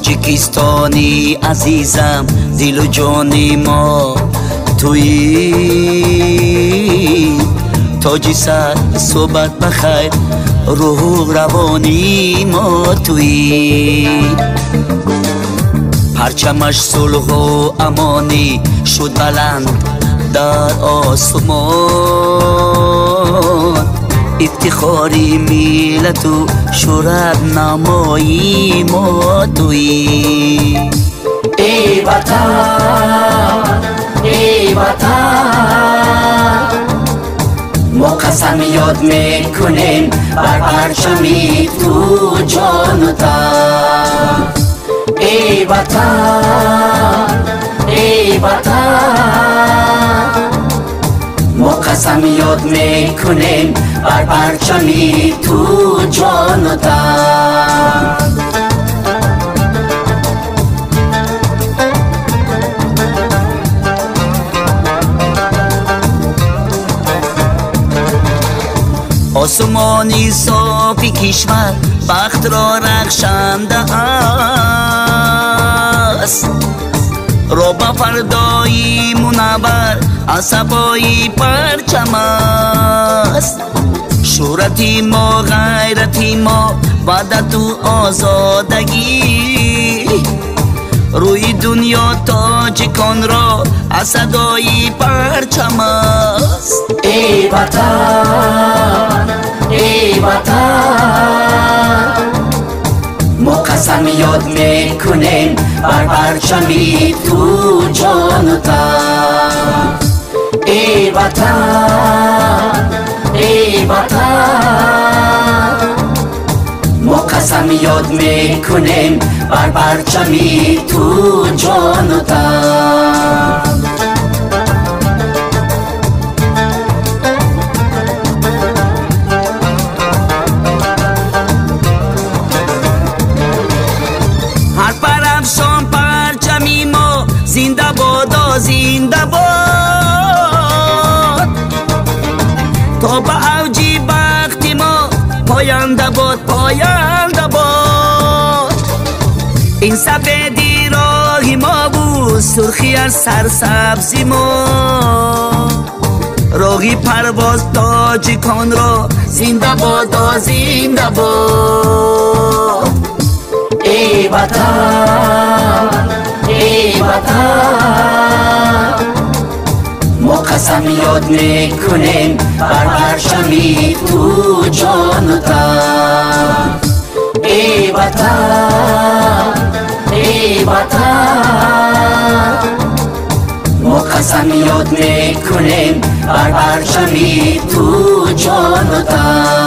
تاجیکستانی عزیزم دل و جانی ما تویی تاجی سر صحبت بخیر روح و روانی ما تویی پرچمش صلح و امانی شد بلند در آسمان افتخاری ملت و شهرت نمایی ما تویی ای وطن ای وطن ما قسم یاد میکنیم بر پرچمی تو جان و تن ای وطن ای وطن ما قسم یاد میکنیم بر پرچمی تو جان و تن آسمانی صافی کشور بخت را رخشنده است را به فردایی منور عصبایی پرچم است شهرتی ما غیرتی ما وحدت و آزادگی روی دنیا تاجیکان را صدای پرچم است ای وطن ای وطن ما قسم یاد میکنیم بر پرچمی تو جان و تن ای وطن ای وطن ما قسم یاد میکنیم بر پرچمی تو جان و تن هر پرافشان پرچمی ما زنده باد زنده باد تا به اوجی بخت ما پاینده باد پاینده باد این سفیدی راه ما بود سرخی از سرسبزی ما راهی پرواز تاجیکان را زنده باد زنده باد ای وطن ای وطن ما قسم یاد میکنیم بر پرچمی تو جان و تن ای وطن ای وطن ما قسم یاد میکنیم بر پرچمی تو جان و تن